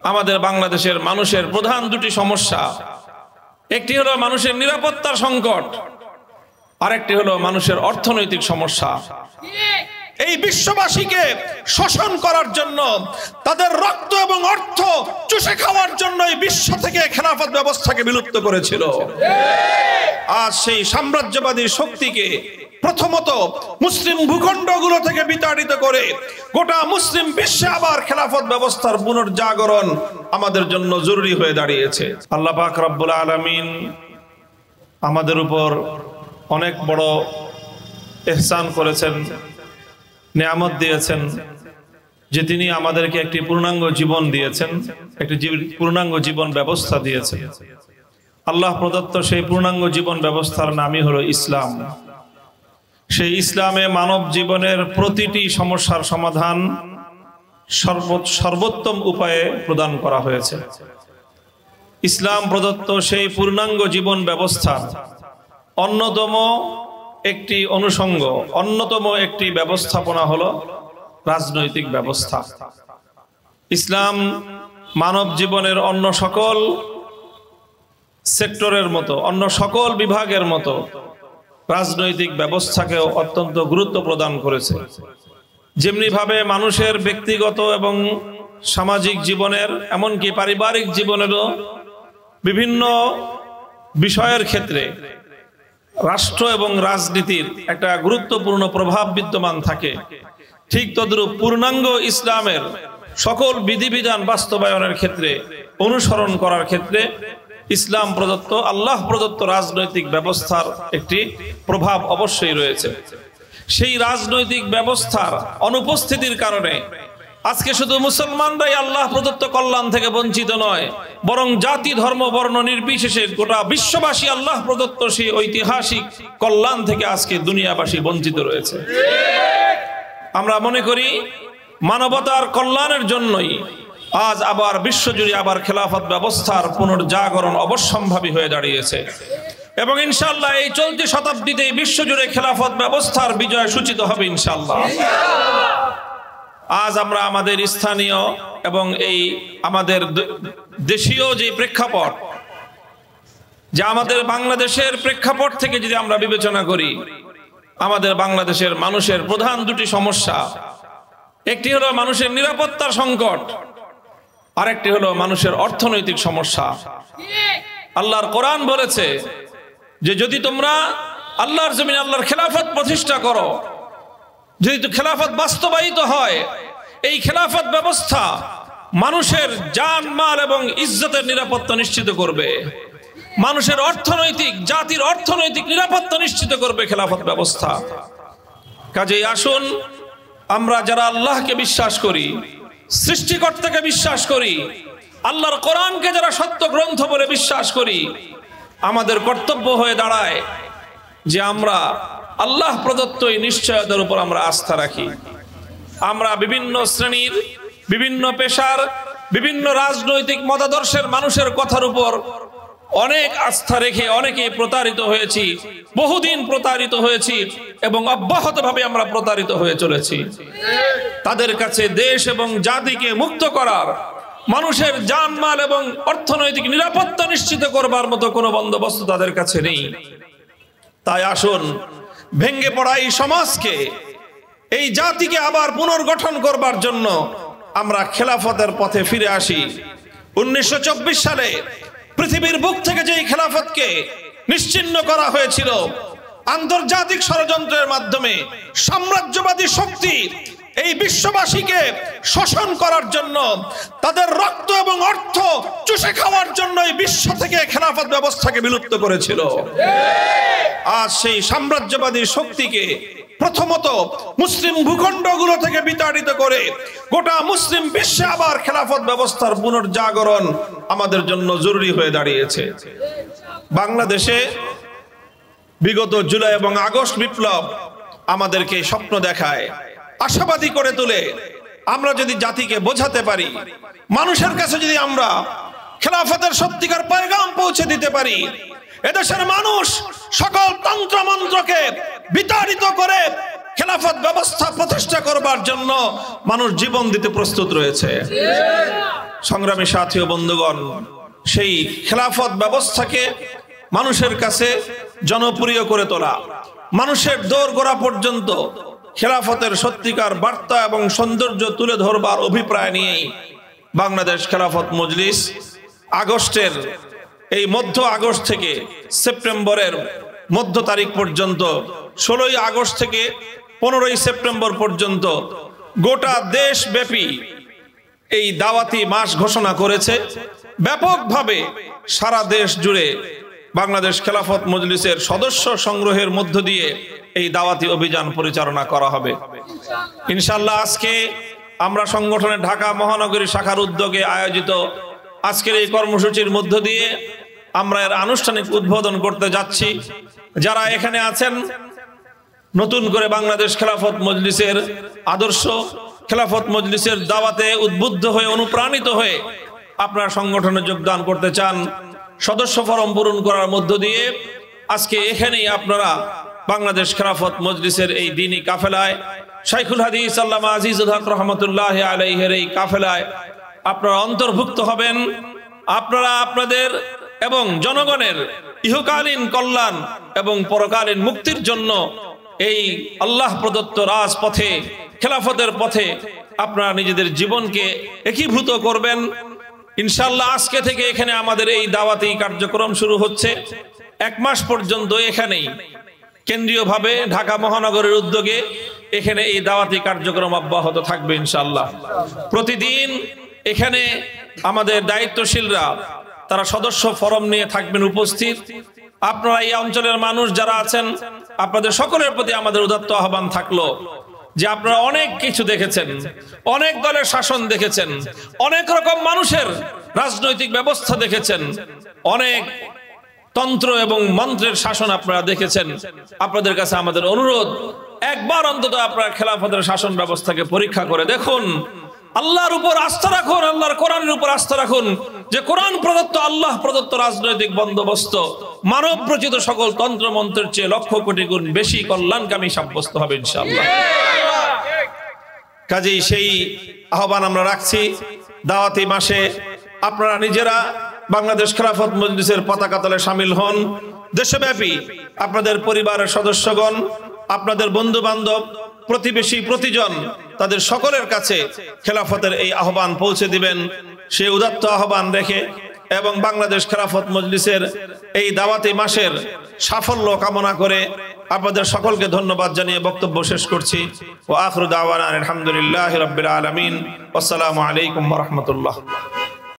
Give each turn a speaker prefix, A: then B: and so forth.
A: আমাদের বাংলাদেশের মানুষের প্রধান দুটি সমস্যা, একটি হলো মানুষের নিরাপত্তার সংকট, আরেকটি হলো মানুষের অর্থনৈতিক সমস্যা। এই বিশ্ববাসীকে শোষণ করার জন্য, তাদের রক্ত এবং অর্থ চুষে খাওয়ার জন্য এই বিশ্ব থেকে খেলাফত ব্যবস্থাকে বিলুপ্ত করেছিল। আজ সেই সাম্রাজ্যবাদী শক্তিকে প্রথমত মুসলিম ভূখণ্ডগুলো থেকে বিতাড়িত করে গোটা মুসলিম বিশ্বে আবার খেলাফত ব্যবস্থার পুনর্জাগরণ আমাদের জন্য জরুরি হয়ে দাঁড়িয়েছে। আল্লাহ পাক রব্বুল আলামিন আমাদের উপর অনেক বড় ইহসান করেছেন, নিয়ামত দিয়েছেন, যে তিনি আমাদেরকে একটি পূর্ণাঙ্গ জীবন দিয়েছেন, একটি পূর্ণাঙ্গ জীবন ব্যবস্থা দিয়েছেন। আল্লাহ প্রদত্ত সেই পূর্ণাঙ্গ জীবন ব্যবস্থার নামই হলো ইসলাম। সেই ইসলামে মানব জীবনের প্রতিটি সমস্যার সমাধান সর্বোত্তম উপায়ে প্রদান করা হয়েছে। ইসলাম প্রদত্ত সেই পূর্ণাঙ্গ জীবন ব্যবস্থার অন্যতম একটি অনুষঙ্গ, অন্যতম একটি ব্যবস্থাপনা হলো রাজনৈতিক ব্যবস্থা। ইসলাম মানব জীবনের অন্য সকল সেক্টরের মতো, অন্য সকল বিভাগের মতো রাজনৈতিক ব্যবস্থাকেও অত্যন্ত গুরুত্ব প্রদান করেছে। যেমনি ভাবে মানুষের ব্যক্তিগত এবং সামাজিক জীবনের, এমনকি পারিবারিক জীবনেরও বিভিন্ন বিষয়ের ক্ষেত্রে রাষ্ট্র এবং রাজনীতির একটা গুরুত্বপূর্ণ প্রভাব বিদ্যমান থাকে, ঠিক তদ্রূপ পূর্ণাঙ্গ ইসলামের সকল বিধিবিধান বাস্তবায়নের ক্ষেত্রে, অনুসরণ করার ক্ষেত্রে ইসলাম প্রদত্ত, আল্লাহ প্রদত্ত রাজনৈতিক ব্যবস্থার একটি প্রভাব অবশ্যই রয়েছে। সেই রাজনৈতিক ব্যবস্থার অনুপস্থিতির কারণে আজকে শুধু মুসলমানরাই আল্লাহ প্রদত্ত কল্যাণ থেকে বঞ্চিত নয়, বরং জাতি, ধর্ম, বর্ণ নির্বিশেষে গোটা বিশ্ববাসী আল্লাহ প্রদত্ত সেই ঐতিহাসিক কল্যাণ থেকে আজকে দুনিয়াবাসী বঞ্চিত রয়েছে। আমরা মনে করি মানবতার কল্যাণের জন্যই আজ আবার বিশ্বজুড়ে আবার খেলাফত ব্যবস্থার পুনর্জাগরণ অবশ্যম্ভাবী হয়ে দাঁড়িয়েছে, এবং ইনশাআল্লাহ এই চলতি শতাব্দীতে বিশ্বজুড়ে খেলাফত ব্যবস্থার বিজয় সূচিত হবে ইনশাআল্লাহ। আজ আমরা আমাদের স্থানীয় এবং এই আমাদের দেশীয় যে প্রেক্ষাপট, যা আমাদের বাংলাদেশের প্রেক্ষাপট থেকে যদি আমরা বিবেচনা করি, আমাদের বাংলাদেশের মানুষের প্রধান দুটি সমস্যা, একটি হলো মানুষের নিরাপত্তার সংকট, আরেকটি হলো মানুষের অর্থনৈতিক সমস্যা। আল্লাহর কোরআন বলেছে যে যদি তোমরা আল্লাহর জমিনে আল্লাহর খেলাফত প্রতিষ্ঠা করো, যদি খেলাফত বাস্তবায়িত হয়, এই খেলাফত ব্যবস্থা মানুষের জান, মাল এবং ইজ্জতের নিরাপত্তা নিশ্চিত করবে, মানুষের অর্থনৈতিক, জাতির অর্থনৈতিক নিরাপত্তা নিশ্চিত করবে খেলাফত ব্যবস্থা। কাজেই আসুন আমরা যারা আল্লাহকে বিশ্বাস করি, সৃষ্টিকর্তাকে বিশ্বাস করি, আল্লাহর কোরআনকে যারা সত্য গ্রন্থ বলে বিশ্বাস করি, আমাদের কর্তব্য হয়ে দাঁড়ায় যে আমরা আল্লাহ প্রদত্ত এই নিশ্চয়তার উপর আমরা আস্থা রাখি। আমরা বিভিন্ন শ্রেণীর, বিভিন্ন পেশার, বিভিন্ন রাজনৈতিক মতাদর্শের মানুষের কথার উপর অনেক আস্থা রেখে অনেকে প্রতারিত হয়েছি, বহুদিন প্রতারিত হয়েছি এবং অব্যাহতভাবে আমরা প্রতারিত হয়ে চলেছি। তাদের কাছে দেশ এবং জাতিকে মুক্ত করার, মানুষের জানমাল এবং অর্থনৈতিক নিরাপত্তা নিশ্চিত করবার মতো কোনো বন্দোবস্ত তাদের কাছে নেই। তাই আসুন ভেঙে পড়া এই সমাজকে, এই জাতিকে আবার পুনর্গঠন করবার জন্য আমরা খেলাফতের পথে ফিরে আসি। 1924 সালে পৃথিবীর বুক থেকে যেই খেলাফতকে নিশ্চিহ্ন করা হয়েছিল আন্তর্জাতিক ষড়যন্ত্রের মাধ্যমে, সাম্রাজ্যবাদী শক্তি এই বিশ্ববাসীকে শোষণ করার জন্য, তাদের রক্ত এবং অর্থ চুষে খাওয়ার জন্য এই বিশ্ব থেকে খেলাফত ব্যবস্থাকে বিলুপ্ত করেছিল। আজ সেই সাম্রাজ্যবাদী শক্তিকে প্রথমত মুসলিম ভূখণ্ডগুলো থেকে বিতাড়িত করে গোটা মুসলিম বিশ্বে আবার খেলাফত ব্যবস্থার পুনর্জাগরণ আমাদের জন্য জরুরি হয়ে দাঁড়িয়েছে। বাংলাদেশে বিগত জুলাই এবং আগস্ট বিপ্লব আমাদেরকে স্বপ্ন দেখায়, আশাবাদী করে তোলে। আমরা যদি জাতিকে বোঝাতে পারি, মানুষের কাছে যদি আমরা খেলাফতের সত্যিকার পয়গাম পৌঁছে দিতে পারি, এদেশের মানুষ সকল তন্ত্র মন্ত্রকে বিতাড়িত করে খেলাফত ব্যবস্থা প্রতিষ্ঠা করবার জন্য মানুষ জীবন দিতে প্রস্তুত রয়েছে। সংগ্রামী সাথী ও বন্ধুগণ, সেই খেলাফত ব্যবস্থাকে মানুষের কাছে জনপ্রিয় করে তোলা, মানুষের দোরগোড়া পর্যন্ত খেলাফতের সত্যিকার বার্তা এবং সৌন্দর্য তুলে ধরবার অভিপ্রায় নিয়েই বাংলাদেশ খেলাফত মজলিস আগস্টের এই মধ্য আগস্ট থেকে সেপ্টেম্বরের মধ্য তারিখ পর্যন্ত 16ই আগস্ট থেকে 15ই সেপ্টেম্বর পর্যন্ত গোটা দেশব্যাপী এই দাওয়াতি মাস ঘোষণা করেছে। ব্যাপকভাবে সারা দেশ জুড়ে বাংলাদেশ খেলাফত মজলিসের সদস্য সংগ্রহের মধ্য দিয়ে এই দাওয়াতি অভিযান পরিচালনা করা হবে ইনশাআল্লাহ। আজকে আমরা সংগঠনের ঢাকা মহানগরী শাখার উদ্যোগে আয়োজিত আজকের এই কর্মসূচির মধ্য দিয়ে আমরা এর আনুষ্ঠানিক উদ্বোধন করতে যাচ্ছি। যারা এখানে আছেন, নতুন করে বাংলাদেশ খেলাফত মজলিসের আদর্শ, খেলাফত মজলিসের দাওয়াতে উদ্বুদ্ধ হয়ে অনুপ্রাণিত হয়ে আপনারা সংগঠনে যোগদান করতে চান, সদস্য ফরম পূরণ করার মধ্য দিয়ে আজকে এখানেই আপনারা বাংলাদেশ খেলাফত মজলিসের এই দ্বীনি কাফেলায়, শাইখুল হাদিস আল্লামা আজিজুল হক রহমতুল্লাহ আলাইহির এই কাফেলায় আপনারা অন্তর্ভুক্ত হবেন। আপনারা আপনাদের এবং জনগণের ইহকালীন কল্যাণ এবং পরকালীন মুক্তির জন্য এই আল্লাহ প্রদত্ত রাজপথে, খেলাফতের পথে আপনারা নিজেদের জীবনকে একীভূত করবেন ইনশাআল্লাহ। আজকে থেকে এখানে আমাদের এই দাওয়াতি কার্যক্রম শুরু হচ্ছে। 1 মাস পর্যন্ত এখানেই কেন্দ্রীয়ভাবে ঢাকা মহানগরের উদ্যোগে এখানে এই দাওয়াতি কার্যক্রম অব্যাহত থাকবে ইনশাআল্লাহ। প্রতিদিন এখানে আমাদের দায়িত্বশীলরা তারা সদস্য ফরম নিয়ে থাকবেন উপস্থিত। আপনারা এই অঞ্চলের মানুষ যারা আছেন, আপনাদের সকলের প্রতি আমাদের উদাত্ত আহ্বান থাকলো যে আপনারা অনেক কিছু দেখেছেন, অনেক দলের শাসন দেখেছেন, অনেক রকম মানুষের রাজনৈতিক ব্যবস্থা দেখেছেন, অনেক তন্ত্র এবং মন্ত্রের শাসন আপনারা দেখেছেন। আপনাদের কাছে আমাদের অনুরোধ, একবার অন্তত আপনারা খেলাফতের শাসন ব্যবস্থাকে পরীক্ষা করে দেখুন, আল্লাহর উপর আস্থা রাখুন, আল্লাহর কোরআনের উপর আস্থা রাখুন যে কোরআন প্রদত্ত, আল্লাহ প্রদত্ত রাজনৈতিক বন্দোবস্ত মানব রচিত সকল তন্ত্র মন্ত্রের চেয়ে লক্ষ কোটি গুণ বেশি কল্যাণকামী সাব্যস্ত হবে ইনশাআল্লাহ। কাজেই সেই আহ্বান আমরা রাখছি। দাওয়াতি মাসে আপনারা নিজেরা বাংলাদেশ খেলাফত মজলিসের পতাকা তলে শামিল হন। দেশব্যাপী আপনাদের পরিবারের সদস্যগণ, আপনাদের বন্ধু বান্ধব, প্রতিবেশী, প্রতিজন, তাদের সকলের কাছে খেলাফতের এই আহ্বান পৌঁছে দিবেন। সেই উদাত্ত আহ্বান রেখে এবং বাংলাদেশ খেলাফত মজলিসের এই দাওয়াতি মাসের সাফল্য কামনা করে আপনাদের সকলকে ধন্যবাদ জানিয়ে বক্তব্য শেষ করছি। ওয়া আখিরু দাওয়ানা আলহামদুলিল্লাহি রাব্বিল আলামিন। আসসালামু আলাইকুম ওয়া রাহমাতুল্লাহ।